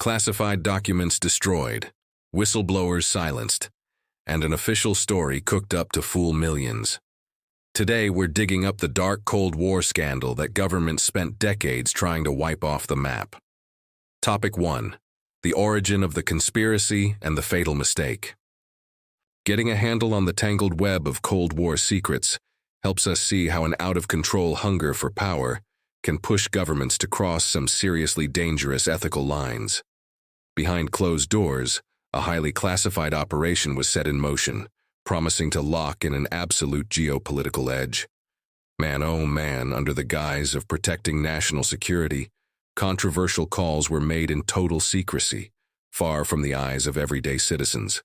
classified documents destroyed, whistleblowers silenced, and an official story cooked up to fool millions. Today, we're digging up the dark Cold War scandal that governments spent decades trying to wipe off the map. Topic 1. The origin of the conspiracy and the fatal mistake. Getting a handle on the tangled web of Cold War secrets helps us see how an out-of-control hunger for power can push governments to cross some seriously dangerous ethical lines. Behind closed doors, a highly classified operation was set in motion, promising to lock in an absolute geopolitical edge. Man, oh man, under the guise of protecting national security, controversial calls were made in total secrecy, far from the eyes of everyday citizens.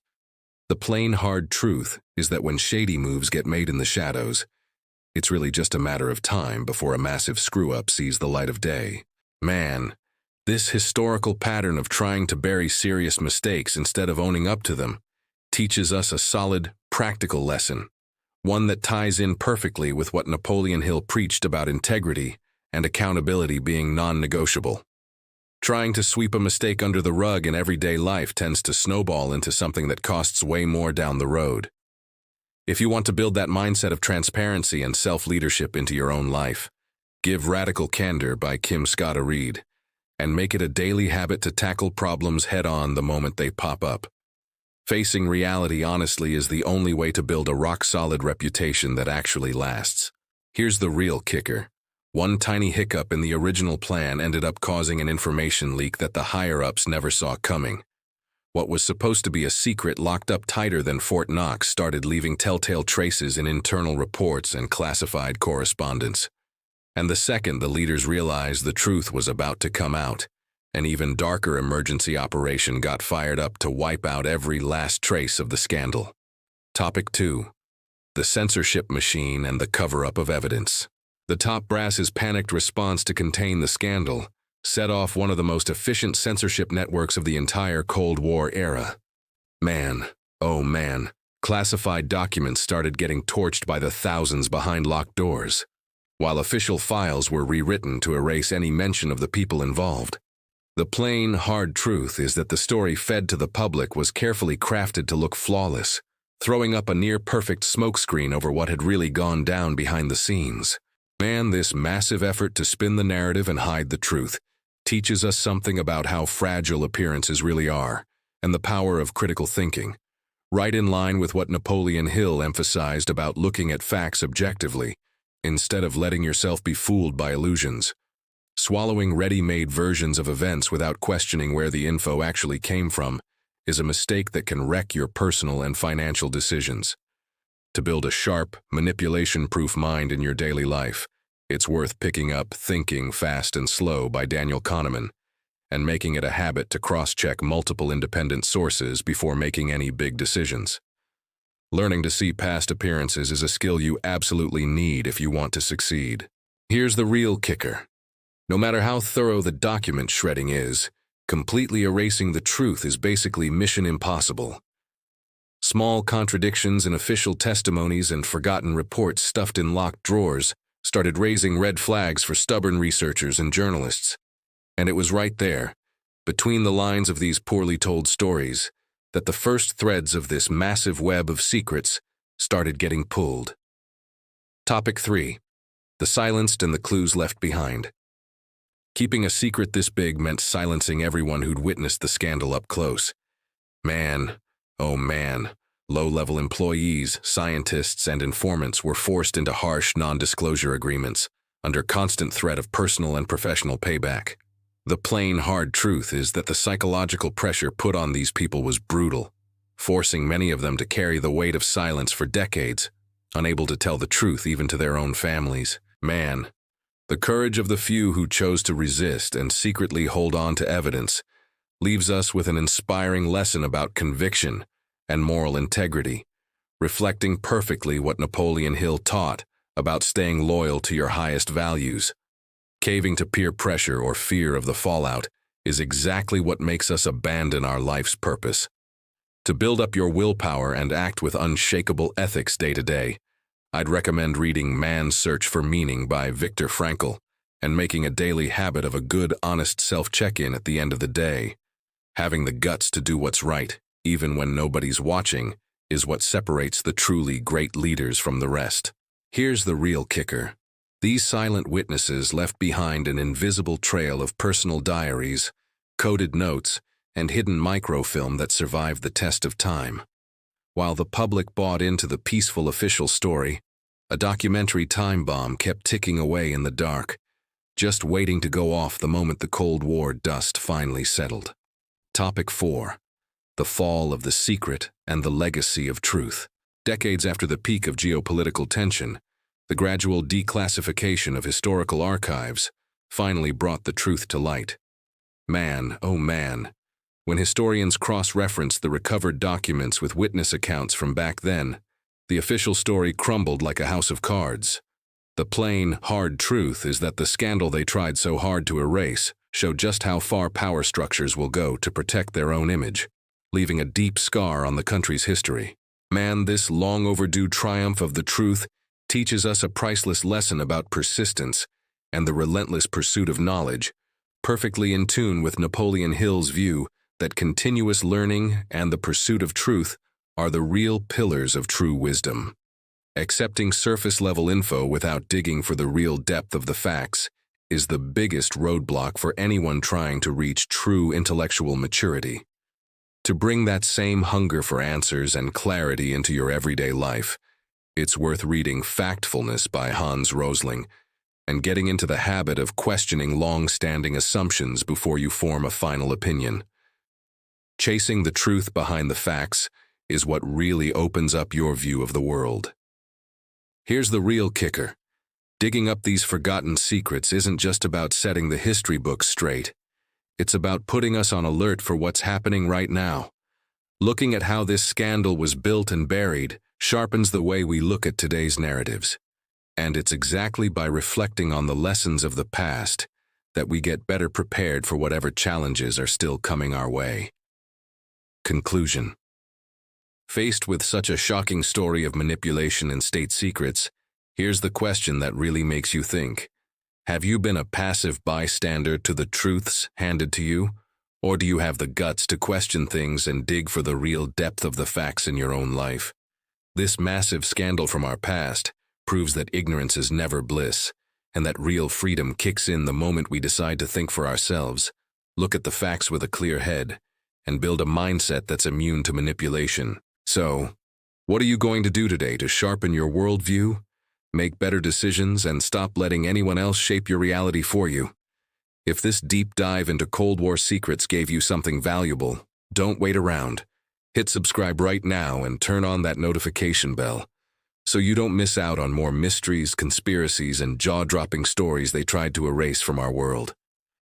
The plain, hard truth is that when shady moves get made in the shadows, it's really just a matter of time before a massive screw-up sees the light of day. Man, this historical pattern of trying to bury serious mistakes instead of owning up to them teaches us a solid, practical lesson, one that ties in perfectly with what Napoleon Hill preached about integrity and accountability being non-negotiable. Trying to sweep a mistake under the rug in everyday life tends to snowball into something that costs way more down the road. If you want to build that mindset of transparency and self-leadership into your own life, give Radical Candor by Kim Scott a read, and make it a daily habit to tackle problems head-on the moment they pop up. Facing reality honestly is the only way to build a rock-solid reputation that actually lasts. Here's the real kicker. One tiny hiccup in the original plan ended up causing an information leak that the higher-ups never saw coming. What was supposed to be a secret locked up tighter than Fort Knox started leaving telltale traces in internal reports and classified correspondence. And the second the leaders realized the truth was about to come out, an even darker emergency operation got fired up to wipe out every last trace of the scandal. Topic 2. The censorship machine and the cover-up of evidence. The top brass's panicked response to contain the scandal set off one of the most efficient censorship networks of the entire Cold War era. Man, oh man, classified documents started getting torched by the thousands behind locked doors, while official files were rewritten to erase any mention of the people involved. The plain, hard truth is that the story fed to the public was carefully crafted to look flawless, throwing up a near-perfect smokescreen over what had really gone down behind the scenes. Man, this massive effort to spin the narrative and hide the truth teaches us something about how fragile appearances really are, and the power of critical thinking, right in line with what Napoleon Hill emphasized about looking at facts objectively, instead of letting yourself be fooled by illusions. Swallowing ready-made versions of events without questioning where the info actually came from is a mistake that can wreck your personal and financial decisions. To build a sharp, manipulation-proof mind in your daily life, it's worth picking up Thinking Fast and Slow by Daniel Kahneman and making it a habit to cross-check multiple independent sources before making any big decisions. Learning to see past appearances is a skill you absolutely need if you want to succeed. Here's the real kicker. No matter how thorough the document shredding is, completely erasing the truth is basically mission impossible. Small contradictions in official testimonies and forgotten reports stuffed in locked drawers started raising red flags for stubborn researchers and journalists. And it was right there, between the lines of these poorly told stories, that the first threads of this massive web of secrets started getting pulled. Topic 3. The silenced and the clues left behind. Keeping a secret this big meant silencing everyone who'd witnessed the scandal up close. Man, oh man, low-level employees, scientists, and informants were forced into harsh non-disclosure agreements under constant threat of personal and professional payback. The plain, hard truth is that the psychological pressure put on these people was brutal, forcing many of them to carry the weight of silence for decades, unable to tell the truth even to their own families. Man, the courage of the few who chose to resist and secretly hold on to evidence leaves us with an inspiring lesson about conviction and moral integrity, reflecting perfectly what Napoleon Hill taught about staying loyal to your highest values. Caving to peer pressure or fear of the fallout is exactly what makes us abandon our life's purpose. To build up your willpower and act with unshakable ethics day to day, I'd recommend reading Man's Search for Meaning by Viktor Frankl and making a daily habit of a good, honest self-check-in at the end of the day. Having the guts to do what's right, even when nobody's watching, is what separates the truly great leaders from the rest. Here's the real kicker. These silent witnesses left behind an invisible trail of personal diaries, coded notes, and hidden microfilm that survived the test of time. While the public bought into the peaceful official story, a documentary time bomb kept ticking away in the dark, just waiting to go off the moment the Cold War dust finally settled. Topic 4. The Fall of the Secret and the Legacy of Truth. Decades after the peak of geopolitical tension, the gradual declassification of historical archives finally brought the truth to light. Man, oh man, when historians cross-referenced the recovered documents with witness accounts from back then, the official story crumbled like a house of cards. The plain, hard truth is that the scandal they tried so hard to erase showed just how far power structures will go to protect their own image, leaving a deep scar on the country's history. Man, this long-overdue triumph of the truth teaches us a priceless lesson about persistence and the relentless pursuit of knowledge, perfectly in tune with Napoleon Hill's view that continuous learning and the pursuit of truth are the real pillars of true wisdom. Accepting surface-level info without digging for the real depth of the facts is the biggest roadblock for anyone trying to reach true intellectual maturity. To bring that same hunger for answers and clarity into your everyday life, it's worth reading Factfulness by Hans Rosling and getting into the habit of questioning long-standing assumptions before you form a final opinion. Chasing the truth behind the facts is what really opens up your view of the world. Here's the real kicker. Digging up these forgotten secrets isn't just about setting the history books straight. It's about putting us on alert for what's happening right now. Looking at how this scandal was built and buried sharpens the way we look at today's narratives. And it's exactly by reflecting on the lessons of the past that we get better prepared for whatever challenges are still coming our way. Conclusion. Faced with such a shocking story of manipulation and state secrets, here's the question that really makes you think. Have you been a passive bystander to the truths handed to you? Or do you have the guts to question things and dig for the real depth of the facts in your own life? This massive scandal from our past proves that ignorance is never bliss, and that real freedom kicks in the moment we decide to think for ourselves, look at the facts with a clear head, and build a mindset that's immune to manipulation. So, what are you going to do today to sharpen your worldview, make better decisions, and stop letting anyone else shape your reality for you? If this deep dive into Cold War secrets gave you something valuable, don't wait around. Hit subscribe right now and turn on that notification bell so you don't miss out on more mysteries, conspiracies, and jaw-dropping stories they tried to erase from our world.